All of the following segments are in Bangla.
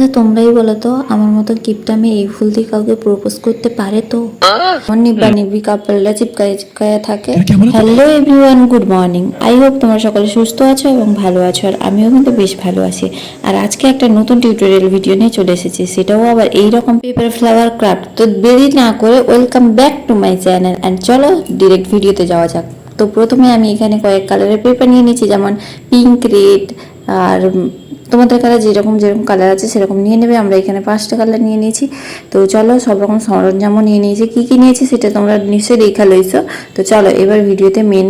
আচ্ছা তোমরাই বলো তো আমার মতো গিফট আমি এই ফুল দিয়ে কাউকে প্রপোজ করতে পারে তো? আমার নিব্বা নিব্বি কাপড়রা চিপকায়ে চিপকায়ে থাকে। Hello everyone, good morning. I hope তোমরা সকলে সুস্থ আছো এবং ভালো আছো, আর আমিও কিন্তু বেশ ভালো আছি। আর আজকে একটা নতুন টিউটোরিয়াল ভিডিও নিয়ে চলে এসেছি, সেটাও আবার এইরকম পেপার ফ্লাওয়ার ক্রাফট। তো দেরি না করে welcome back to my channel and চলো ডিরেক্ট ভিডিওতে যাওয়া যাক। তো প্রথমে আমি এখানে কয়েক কালারের পেপার নিয়ে নিয়েছি, যেমন পিঙ্ক, রেড আর তোমাদের কালার যেরকম কালার আছে সেরকম নিয়ে নেবে। আমরা এখানে 5টা কালার নিয়ে নিয়েছি। তো চলো সব রকম সরঞ্জামও নিয়ে নিয়েছি। কী কী নিয়েছি সেটা তোমরা নিশ্চয়ই দেখা লইছো। তো চলো এবার ভিডিওতে মেন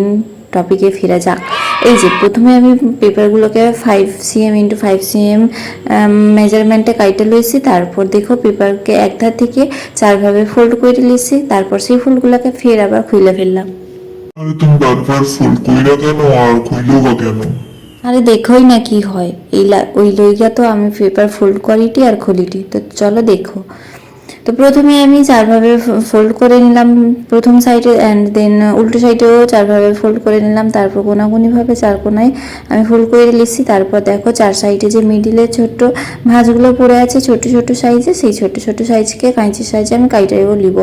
টপিকে ফিরে যাক। এই যে প্রথমে আমি পেপারগুলোকে 5 cm × 5 cm মেজারমেন্টে কাইটে লইছি। তারপর দেখো পেপারকে এক ধার থেকে 4 ভাবে ফোল্ড করে লিখছি। তারপর সেই ফুলগুলোকে ফের আবার খুলে ফেললাম। আরে তুমি বারবার ফোল্ড কইরা কেন আর কইলো বা কেন? আরে দেখোই না কি হয়, ওই লইগা তো আমি পেপার ফোল্ড করিটি আর খুলিটি। তো চলো দেখো। তো প্রথমে আমি 4 ভাবে ফোল্ড করে নিলাম প্রথম সাইডে, অ্যান্ড দেন উল্টো সাইডেও 4 ভাবে ফোল্ড করে নিলাম। তারপর কোনাকুনিভাবে 4 কোনায় আমি ফোল্ড করে নিচ্ছি। তারপর দেখো 4 সাইডে যে মিডিলে ছোট্ট ভাঁজগুলো পড়ে আছে ছোট ছোট সাইজে, সেই ছোট ছোট সাইজকে কাঁচির সাইজে আমি কাইটাইও নিব।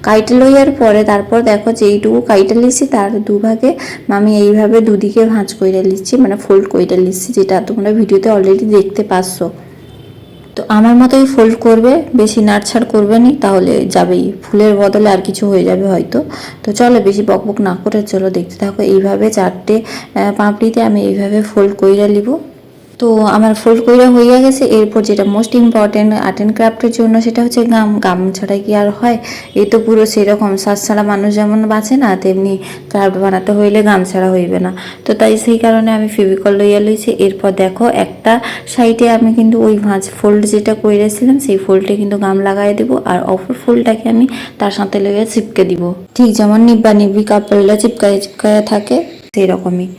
কাইটে লইয়ার পরে তারপর দেখো যে এইটুকু কাইটে লিচ্ছি তার দুভাগে আমি এইভাবে দুদিকে ভাঁজ করে নিচ্ছি, মানে ফোল্ড করে নিচ্ছি, যেটা তোমরা ভিডিওতে অলরেডি দেখতে পাচ্ছ। তো আমার মতোই ফোল্ড করবে, বেশি নাড়ছাড় করবে নি, তাহলে যাবেই, ফুলের বদলে আর কিছু হয়ে যাবে হয়তো। তো চলো বেশি বকবক না করে চলো দেখতে থাকো। এইভাবে 4টে পাপড়িতে আমি এইভাবে ফোল্ড কইরা নিব। তো আমার ফোল্ড কইরা হইয়া গেছে। এরপর যেটা মোস্ট ইম্পর্টেন্ট আর্ট অ্যান্ড ক্রাফটের জন্য সেটা হচ্ছে গাম ছাড়া কি আর হয়? এই তো পুরো সেরকম, শ্বাস ছাড়া মানুষ যেমন বাঁচে না, তেমনি ক্রাফট বানাতে হইলে গাম ছাড়া হইবে না। তো তাই সেই কারণে আমি ফেভিকল লইয়া লইছি। এরপর দেখো একটা সাইডে আমি কিন্তু ওই ভাঁজ ফোল্ড যেটা কইরেছিলাম সেই ফোল্ডে কিন্তু গাম লাগাই দেবো, আর অপর ফোল্ডটাকে আমি তার সাথে লইয়া চিপকে দিব, ঠিক যেমন নিব্বা নিব্বি কাপড়লা চিপকায়ে চিপকায়ে থাকে সেই রকমই।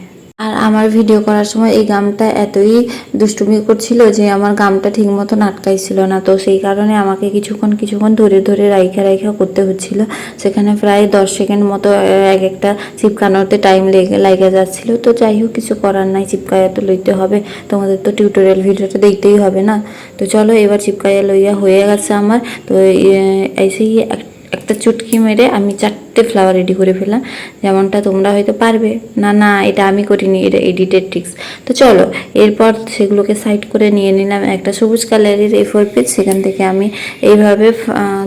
আর আমার ভিডিও করার সময় এই গামটা এতই দুষ্টুমি করছিল যে আমার গামটা ঠিক মতো আটকাইছিল না। তো সেই কারণে আমাকে কিছুক্ষণ ধরে ধরে রাইখা করতে হচ্ছিল। সেখানে প্রায় 10 সেকেন্ড মতো এক একটা চিপকানোতে টাইম লেগে যাচ্ছিল। তো যাই হোক, কিছু করার নাই, চিপকাইয়া তো লইতে হবে, তোমাদের তো টিউটোরিয়াল ভিডিওটা দেখতেই হবে না। তো চলো এবার চিপকাইয়া লইয়া হয়ে গেছে আমার। তো এইসেই একটা চুটকি মেরে আমি 4টে ফ্লাওয়ার রেডি করে ফেললাম, যেমনটা তোমরা হয়তো পারবে না। এটা আমি করিনি, এটা এডিটেড ট্রিক্স। তো চলো এরপর সেগুলোকে সাইড করে নিয়ে নিলাম একটা সবুজ কালারের A4 পেজ। সেখান থেকে আমি এইভাবে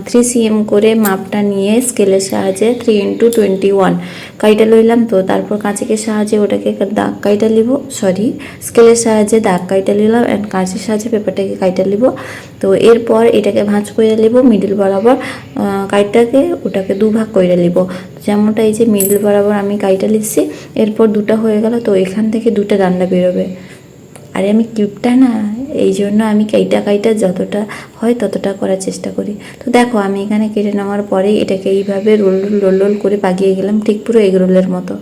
3 cm করে মাপটা নিয়ে স্কেলের সাহায্যে 3 × 21 কাইটা লইলাম। তো তারপর কাঁচিকের সাহায্যে ওটাকে দাগ কাইটা লিব, স্কেলের সাহায্যে দাগ কাইটা নিলাম অ্যান্ড কাঁচির সাহায্যে পেপারটাকে কাইটা লিব। তো এরপর এটাকে ভাঁজ করে লিব মিডিল বরাবর, কাইটাকে ওটাকে দুভাগ করে লিব, যেমনটা এই যে মিডিল বরাবর আমি কাইটা লিখছি। এরপর 2টা হয়ে গেল। তো এখান থেকে 2টা ডান্ডা বেরোবে। আরে আমি কিউবটা না, এই জন্য আমি কাইটা যতটা হয় ততটা করার চেষ্টা করি। তো দেখো আমি এখানে কেটে নেওয়ার পরে এটাকে এইভাবে রোল করে পাকিয়ে গেলাম, ঠিক পুরো এগরোলের মতো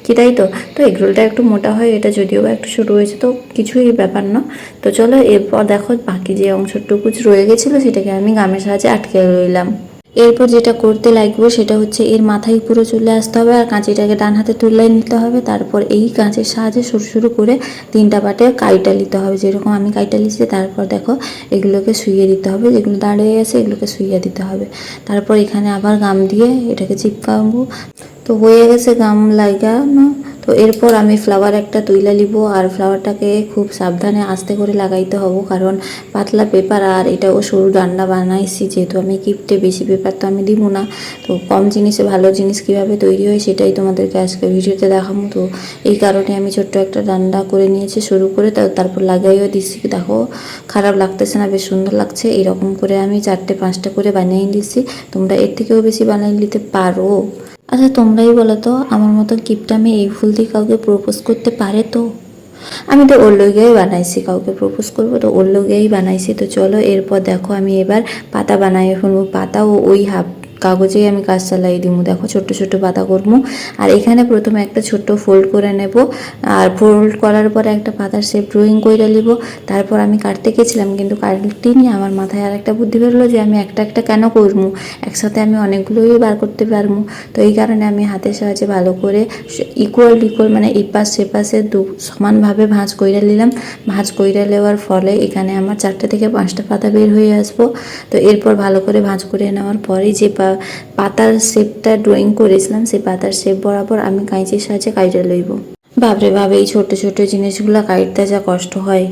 কি, তাই তো? তো এগরোলটা একটু মোটা হয়, এটা যদিও বা একটু ছোটো হয়েছে, তো কিছুই ব্যাপার না। তো চলো এরপর দেখো বাকি যে অংশটুকু রয়ে গেছিলো সেটাকে আমি গামের সাহায্যে আটকে রইলাম। এরপর যেটা করতে লাগবে সেটা হচ্ছে এর মাথায় পুরো চলে আসতে হবে, আর কাঁচিটাকে ডান হাতে তুলে নিতে হবে। তারপর এই কাঁচের সাহায্যে সরু করে 3টা পাটে কাইটা নিতে হবে, যেরকম আমি কাইটা নিচ্ছি। তারপর দেখো এগুলোকে শুইয়ে দিতে হবে, যেগুলো দাঁড়িয়ে আছে এগুলোকে শুইয়ে দিতে হবে। তারপর এখানে আবার গাম দিয়ে এটাকে চিপকাবো। তো হয়ে গেছে গাম লাগানো। তো এরপর আমি ফ্লাওয়ার একটা তুইলা নিব, আর ফ্লাওয়ারটাকে খুব সাবধানে আস্তে করে লাগাইতে হবে, কারণ পাতলা পেপার আর এটাও সরু ডান্ডা বানাইছি, যেহেতু আমি গিফটে বেশি পেপার তো আমি দিব না। তো কম জিনিসে ভালো জিনিস কীভাবে তৈরি হয় সেটাই তোমাদেরকে আজকে ভিডিওতে দেখাবো। তো এই কারণে আমি ছোট্ট একটা ডান্ডা করে নিয়েছি শুরু করে, তারপর লাগাইও দিচ্ছি। দেখো খারাপ লাগতেছে না, বেশ সুন্দর লাগছে। এরকম করে আমি 4টে 5টা করে বানিয়ে দিচ্ছি, তোমরা এর থেকেও বেশি বানিয়ে নিতে পারো। আচ্ছা তোমরাই বলো তো আমার মতো গিফট আমি এই ফুল দিয়ে কাউকে প্রপোজ করতে পারে তো? আমি তো ওর লগেই বানাইছি, কাউকে প্রপোজ করবো তো ওর লগেই বানাইছি। তো চলো এরপর দেখো আমি এবার পাতা বানাই ফেলবো। পাতাও ওই হাফ কাগজেই আমি কাজ চালাই দিব। দেখো ছোট ছোট পাতা করবো। আর এখানে প্রথমে একটা ছোট্ট ফোল্ড করে নেব, আর ফোল্ড করার পরে একটা পাতার শেপ ড্রয়িং করে নিব। তারপর আমি কাটতে গেছিলাম কিন্তু কাটতে নিয়ে আমার মাথায় আর একটা বুদ্ধি বেরোলো যে আমি একটা একটা কেন করবো, একসাথে আমি অনেকগুলোই বার করতে পারবো। তো এই কারণে আমি হাতের সাহায্যে ভালো করে ইকুয়াল মানে এই পাশ সে পাশে সমানভাবে ভাঁজ কইরা নিলাম। ভাঁজ কইরা নেওয়ার ফলে এখানে আমার 4টে থেকে 5টা পাতা বের হয়ে আসবো। তো এরপর ভালো করে ভাঁজ করে নেওয়ার পরে যে পাতার শেপটা ড্রয়িং করেছিলাম সেই পাতার শেপ বরাবর আমি কাঁচির সাহায্যে কাইটে লইব। বাপরে বাপ, এই ছোট ছোট জিনিসগুলো কাটতে যা কষ্ট হয়,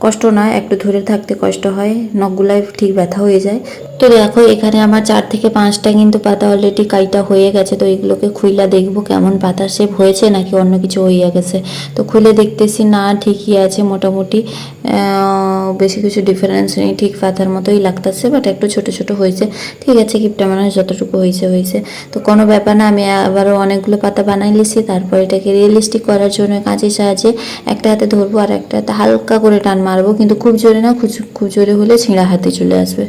কষ্ট নয় একটু ধরে থাকতে কষ্ট হয়, নখগুলাই ঠিক ব্যথা হয়ে যায়। তো দেখো এখানে আমার 4 থেকে 5টা কিন্তু পাতা অলরেডি কাইটা হয়ে গেছে। তো এগুলোকে খুইলা দেখবো কেমন পাতার শেপ হয়েছে নাকি অন্য কিছু হয়ে গেছে। তো খুলে দেখতেছি না ঠিকই আছে মোটামুটি, বেশি কিছু ডিফারেন্স নেই, ঠিক পাতার মতোই লাগতেছে, বাট একটু ছোট ছোট হয়েছে। ঠিক আছে, কিপটা মানুষ যতটুকু হয়েছে হয়েছে, তো কোনো ব্যাপার না। আমি আবারও অনেকগুলো পাতা বানাই লিছি। তারপর এটাকে রিয়েলিস্টিক করার জন্য কাঁচির সাহায্যে একটা হাতে ধরবো আর একটা হাতে হালকা করে টান মারবো, কিন্তু খুব জোরে না, খুব জোরে হলে ছিঁড়া হাতে চলে আসবে।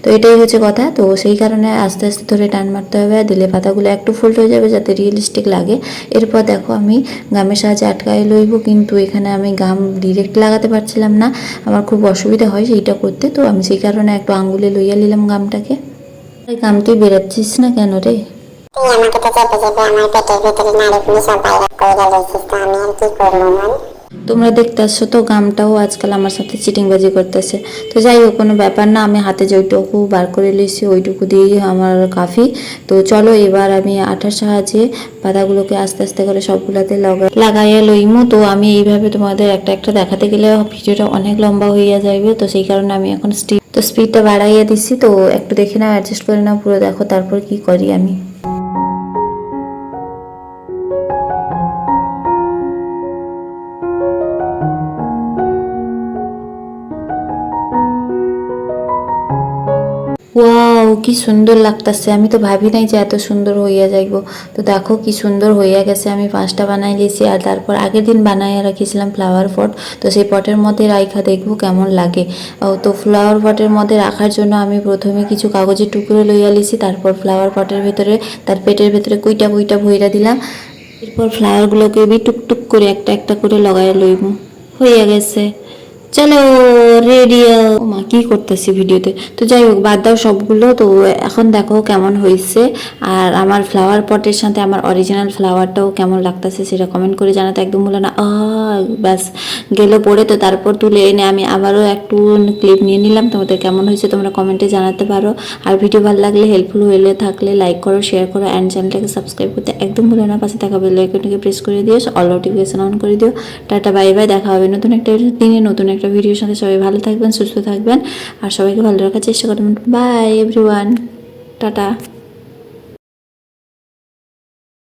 তো এটাই হচ্ছে কথা। তো সেই কারণে আস্তে আস্তে ধরে টান মারতে হবে, দিলে পাতাগুলো একটু ফোল্ড হয়ে যাবে যাতে রিয়েলিস্টিক লাগে। এরপর দেখো আমি গামের সাহায্যে আটকায় লইব, কিন্তু এখানে আমি গাম ডিরেক্ট লাগাতে পারছিলাম না, আমার খুব অসুবিধা হয় সেইটা করতে। তো আমি সেই কারণে একটু আঙ্গুলে লইয়া নিলাম গামটাকে। গামটি বেরাচ্ছিস না কেন রে? তুই আমাকে তো চেপে চেপে আমার পেটের ভিতরে নাড়িগুলো সব বাইরে করে লইছিস, তো আমি আর কি করবো বল? তোমরা দেখতে আসছো তো গামটাও আজকাল আমার সাথে চিটিংবাজি করতেছে। তো যাই হোক, কোনো ব্যাপার না, আমি হাতে যেটুকু বার করে লিছি ওইটুকু দিয়েই আমার কাফি। তো চলো এবার আমি আঠার সাহায্যে পাতাগুলোকে আস্তে আস্তে করে সবগুলাতে লাগাইয়া লইমু। তো আমি এইভাবে তোমাদের একটা একটা দেখাতে গেলে ভিডিওটা অনেক লম্বা হইয়া যাইবে। তো সেই কারণে আমি এখন স্পিডটা বাড়াইয়া দিচ্ছি। তো একটু দেখে নাও, অ্যাডজাস্ট করে নাও পুরো, দেখো তারপর কি করি আমি। ওয়াও, কি সুন্দর লাগতেছে! আমি তো ভাবি নাই যে এত সুন্দর হইয়া যাইব। তো দেখো কি সুন্দর হইয়া গেছে। আমি 5টা বানাই লিয়েছি, আর তারপর আগের দিন বানাইয়া রাখিছিলাম ফ্লাওয়ার পট। তো সেই পটের মধ্যে রাইখা দেখবো কেমন লাগে। তো ফ্লাওয়ার পটের মধ্যে রাখার জন্য আমি প্রথমে কিছু কাগজের টুকরো লইয়া লিছি, তারপর ফ্লাওয়ার পটের ভেতরে তার পেটের ভেতরে কুইটা কুইটা ভইরা দিলাম। এরপর ফ্লাওয়ারগুলোকে টুকটুক করে একটা একটা করে লাগাইয়া লইব। হইয়া গেছে, চলো রেডি। মা কি করতেছি ভিডিওতে। তো যাই হোক, বাদ দাও সবগুলো। তো এখন দেখো কেমন হয়েছে, আর আমার ফ্লাওয়ার পটের সাথে আমার অরিজিনাল ফ্লাওয়ারটাও কেমন লাগতেছে সেটা কমেন্ট করে জানাতে একদম ভুলো না। ব্যাস গেল পড়ে। তো তারপর তুলে এনে আমি আবারও একটু ক্লিপ নিয়ে নিলাম। তোমাদের কেমন হয়েছে তোমরা কমেন্টে জানাতে পারো। আর ভিডিও ভালো লাগলে, হেল্পফুল হলে থাকলে লাইক করো, শেয়ার করো, অ্যান্ড চ্যানেলটাকে সাবস্ক্রাইব করতে একদম ভুলো না। পাশে থাকা বেল আইকনটাকে প্রেস করে দিও, অল নোটিফিকেশন অন করে দিও। টাটা বাই বাই, দেখা হবে নতুন একটা দিনে নতুন একটা ভিডিওর সাথে। সবাই ভালো থাকবেন, সুস্থ থাকবেন, আর সবাইকে ভালো রাখার চেষ্টা করবেন। By everyone, tata.